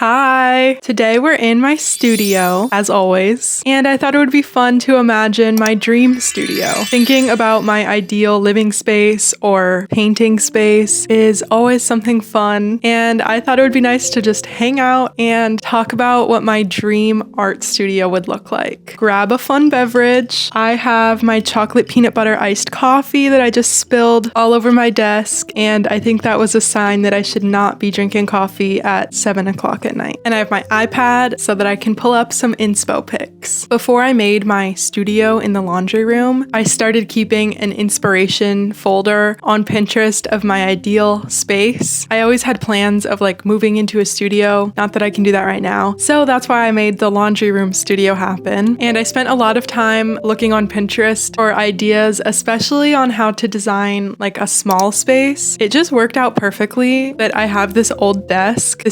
Hi! Today we're in my studio, as always, and I thought it would be fun to imagine my dream studio. Thinking about my ideal living space or painting space is always something fun, and I thought it would be nice to just hang out and talk about what my dream art studio would look like. Grab a fun beverage. I have my chocolate peanut butter iced coffee that I just spilled all over my desk, and I think that was a sign that I should not be drinking coffee at 7 o'clock at night. And I have my iPad so that I can pull up some inspo pics. Before I made my studio in the laundry room, I started keeping an inspiration folder on Pinterest of my ideal space. I always had plans of like moving into a studio, not that I can do that right now. So that's why I made the laundry room studio happen. And I spent a lot of time looking on Pinterest for ideas, especially on how to design like a small space. It just worked out perfectly that I have this old desk.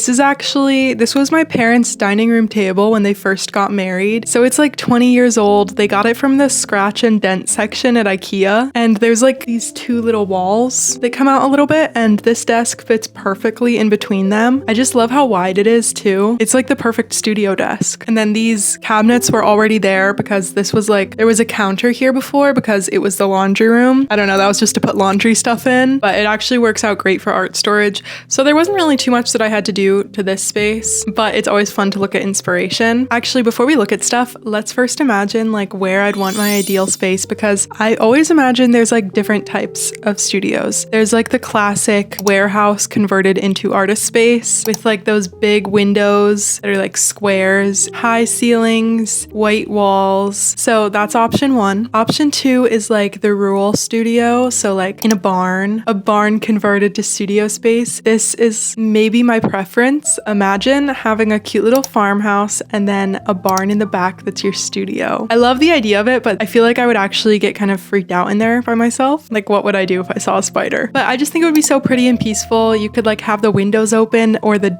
This was my parents' dining room table when they first got married. So it's like 20 years old. They got it from the scratch and dent section at IKEA. And there's like these two little walls that come out a little bit, and this desk fits perfectly in between them. I just love how wide it is too. It's like the perfect studio desk. And then these cabinets were already there because this was like, there was a counter here before because it was the laundry room. I don't know, that was just to put laundry stuff in, but it actually works out great for art storage. So there wasn't really too much that I had to do to this space, but it's always fun to look at inspiration. Actually, before we look at stuff, let's first imagine like where I'd want my ideal space, because I always imagine there's like different types of studios. There's like the classic warehouse converted into artist space with like those big windows that are like squares, high ceilings, white walls. So that's option one. Option two is like the rural studio. So like in a barn converted to studio space. This is maybe my preference. Imagine having a cute little farmhouse and then a barn in the back that's your studio. I love the idea of it, but I feel like I would actually get kind of freaked out in there by myself. Like, what would I do if I saw a spider? But I just think it would be so pretty and peaceful. You could like have the windows open or the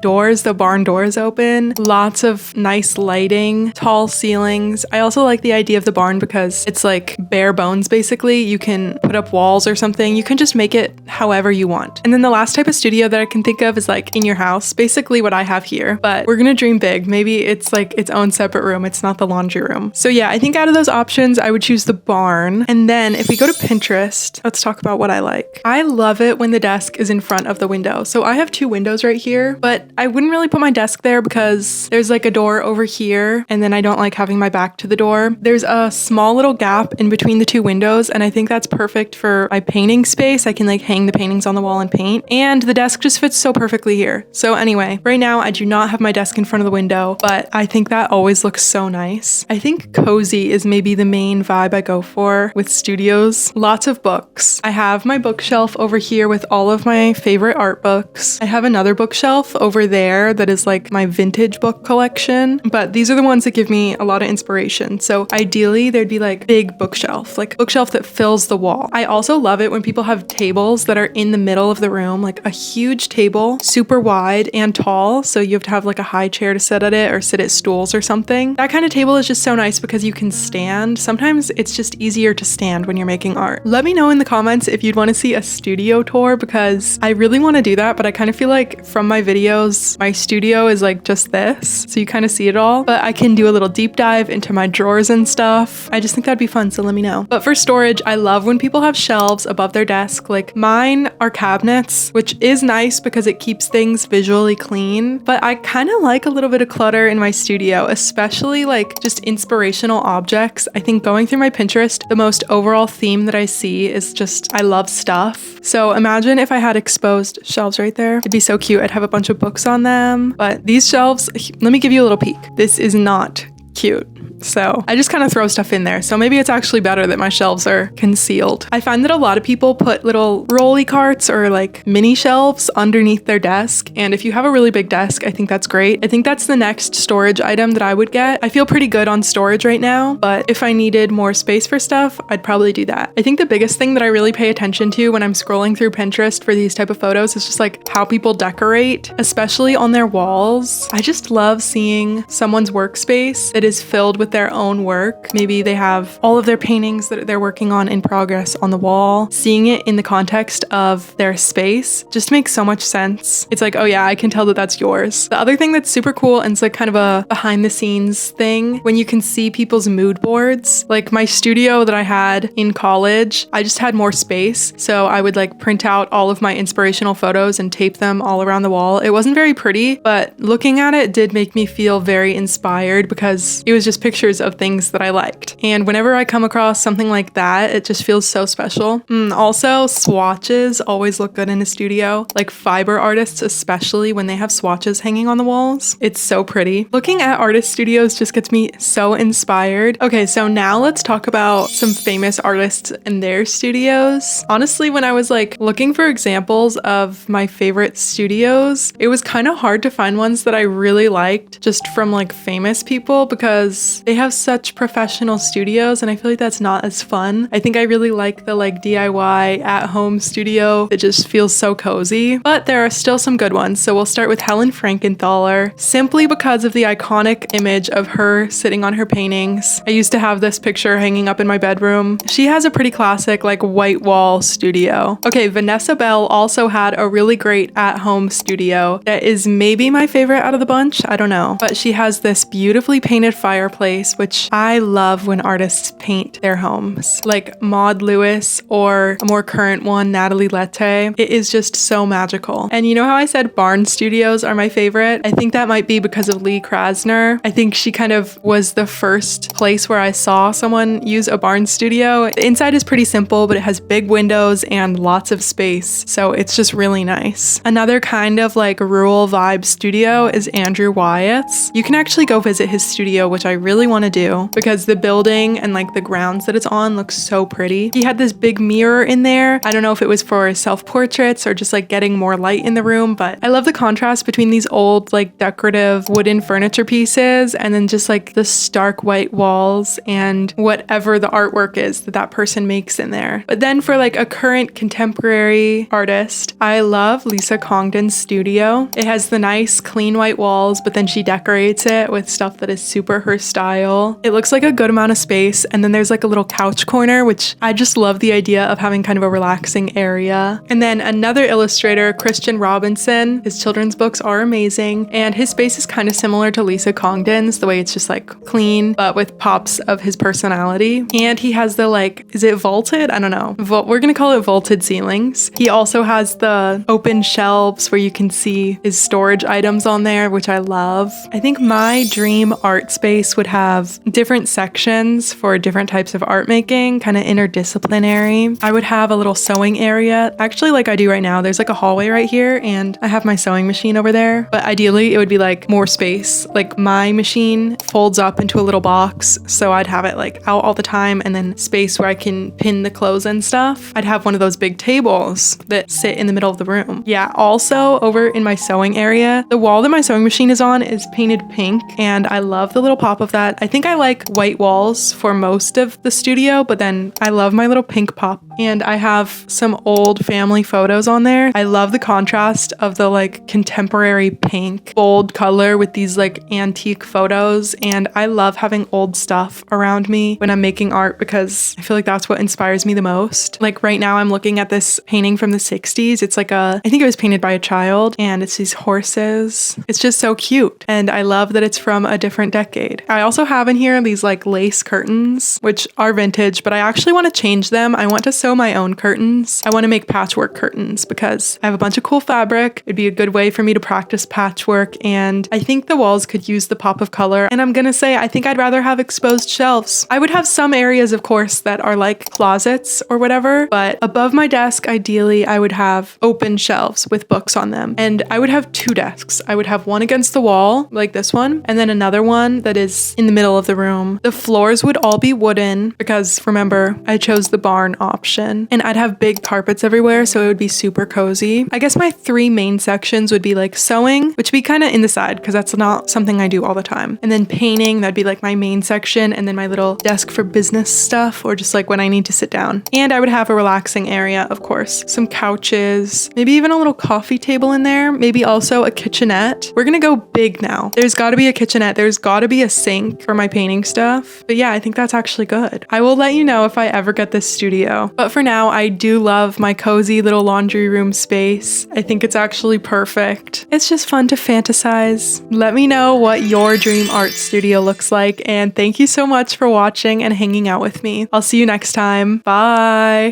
barn doors open. Lots of nice lighting, tall ceilings. I also like the idea of the barn because it's like bare bones basically. You can put up walls or something. You can just make it however you want. And then the last type of studio that I can think of is like in your house, basically what I have here, but we're gonna dream big. Maybe it's like its own separate room. It's not the laundry room. So yeah, I think out of those options, I would choose the barn. And then if we go to Pinterest, let's talk about what I like. I love it when the desk is in front of the window. So I have two windows right here, but I wouldn't really put my desk there because there's like a door over here, and then I don't like having my back to the door. There's a small little gap in between the two windows, and I think that's perfect for my painting space. I can like hang the paintings on the wall and paint, and the desk just fits so perfectly here. So anyway, right now I do not have my desk in front of the window, but I think that always looks so nice. I think cozy is maybe the main vibe I go for with studios. Lots of books. I have my bookshelf over here with all of my favorite art books. I have another bookshelf over there that is like my vintage book collection, but these are the ones that give me a lot of inspiration. So ideally there'd be like big bookshelf, like bookshelf that fills the wall. I also love it when people have tables that are in the middle of the room, like a huge table, super wide and tall. So you have to have like a high chair to sit at it or sit at stools or something. That kind of table is just so nice because you can stand. Sometimes it's just easier to stand when you're making art. Let me know in the comments if you'd want to see a studio tour, because I really want to do that, but I kind of feel like from my videos, my studio is like just this. So you kind of see it all, but I can do a little deep dive into my drawers and stuff. I just think that'd be fun, so let me know. But for storage, I love when people have shelves above their desk. Like mine are cabinets, which is nice because it keeps things visually clean, but I kind of like a little bit of clutter in my studio, especially like just inspirational objects. I think going through my Pinterest, the most overall theme that I see is just, I love stuff. So imagine if I had exposed shelves right there. It'd be so cute. I'd have a bunch of books on them, but these shelves, let me give you a little peek. This is not cute. So I just kind of throw stuff in there. So maybe it's actually better that my shelves are concealed. I find that a lot of people put little rolly carts or like mini shelves underneath their desk. And if you have a really big desk, I think that's great. I think that's the next storage item that I would get. I feel pretty good on storage right now, but if I needed more space for stuff, I'd probably do that. I think the biggest thing that I really pay attention to when I'm scrolling through Pinterest for these type of photos is just like how people decorate, especially on their walls. I just love seeing someone's workspace that is filled with with their own work. Maybe they have all of their paintings that they're working on in progress on the wall. Seeing it in the context of their space just makes so much sense. It's like, oh yeah, I can tell that that's yours. The other thing that's super cool, and it's like kind of a behind the scenes thing, when you can see people's mood boards. Like my studio that I had in college, I just had more space. So I would like print out all of my inspirational photos and tape them all around the wall. It wasn't very pretty, but looking at it did make me feel very inspired because it was just pictures of things that I liked. And whenever I come across something like that, it just feels so special. Also, swatches always look good in a studio. Like fiber artists, especially when they have swatches hanging on the walls. It's so pretty. Looking at artist studios just gets me so inspired. Okay, so now let's talk about some famous artists and their studios. Honestly, when I was like looking for examples of my favorite studios, it was kind of hard to find ones that I really liked just from like famous people because they have such professional studios and I feel like that's not as fun. I think I really like the like DIY at-home studio that just feels so cozy, but there are still some good ones. So we'll start with Helen Frankenthaler, simply because of the iconic image of her sitting on her paintings. I used to have this picture hanging up in my bedroom. She has a pretty classic like white wall studio. Okay, Vanessa Bell also had a really great at-home studio that is maybe my favorite out of the bunch. I don't know, but she has this beautifully painted fireplace, which I love when artists paint their homes. Like Maud Lewis or a more current one, Natalie Lette. It is just so magical. And you know how I said barn studios are my favorite? I think that might be because of Lee Krasner. I think she kind of was the first place where I saw someone use a barn studio. The inside is pretty simple, but it has big windows and lots of space. So it's just really nice. Another kind of like rural vibe studio is Andrew Wyatt's. You can actually go visit his studio, which I really want to do because the building and like the grounds that it's on looks so pretty. He had this big mirror in there. I don't know if it was for self-portraits or just like getting more light in the room, but I love the contrast between these old like decorative wooden furniture pieces and then just like the stark white walls and whatever the artwork is that that person makes in there. But then for like a current contemporary artist, I love Lisa Congdon's studio. It has the nice clean white walls, but then she decorates it with stuff that is super her style. It looks like a good amount of space, and then there's like a little couch corner, which I just love the idea of having kind of a relaxing area. And then another illustrator, Christian Robinson, his children's books are amazing, and his space is kind of similar to Lisa Congdon's, the way it's just like clean, but with pops of his personality. And he has the like, is it vaulted? I don't know. We're gonna call it vaulted ceilings. He also has the open shelves where you can see his storage items on there, which I love. I think my dream art space would have different sections for different types of art making, kind of interdisciplinary. I would have a little sewing area, actually like I do right now. There's like a hallway right here and I have my sewing machine over there, but ideally it would be like more space. Like my machine folds up into a little box, so I'd have it like out all the time, and then space where I can pin the clothes and stuff. I'd have one of those big tables that sit in the middle of the room. Yeah, also over in my sewing area, the wall that my sewing machine is on is painted pink, and I love the little pop of that. I think I like white walls for most of the studio, but then I love my little pink pop. And I have some old family photos on there. I love the contrast of the like contemporary pink, bold color with these like antique photos. And I love having old stuff around me when I'm making art because I feel like that's what inspires me the most. Like right now I'm looking at this painting from the 60s. It's like I think it was painted by a child, and it's these horses. It's just so cute. And I love that it's from a different decade. I also have in here these like lace curtains, which are vintage, but I actually want to change them. I want to sew my own curtains. I want to make patchwork curtains because I have a bunch of cool fabric. It'd be a good way for me to practice patchwork, and I think the walls could use the pop of color. And I'm gonna say I think I'd rather have exposed shelves. I would have some areas, of course, that are like closets or whatever, but above my desk, ideally, I would have open shelves with books on them. And I would have two desks. I would have one against the wall, like this one, and then another one that is in the middle of the room. The floors would all be wooden because, remember, I chose the barn option. And I'd have big carpets everywhere, so it would be super cozy. I guess my three main sections would be like sewing, which would be kind of in the side because that's not something I do all the time. And then painting, that'd be like my main section, and then my little desk for business stuff or just like when I need to sit down. And I would have a relaxing area, of course. Some couches, maybe even a little coffee table in there, maybe also a kitchenette. We're gonna go big now. There's gotta be a kitchenette, there's gotta be a sink, sink for my painting stuff. But yeah, I think that's actually good. I will let you know if I ever get this studio. But for now, I do love my cozy little laundry room space. I think it's actually perfect. It's just fun to fantasize. Let me know what your dream art studio looks like, and thank you so much for watching and hanging out with me. I'll see you next time. Bye!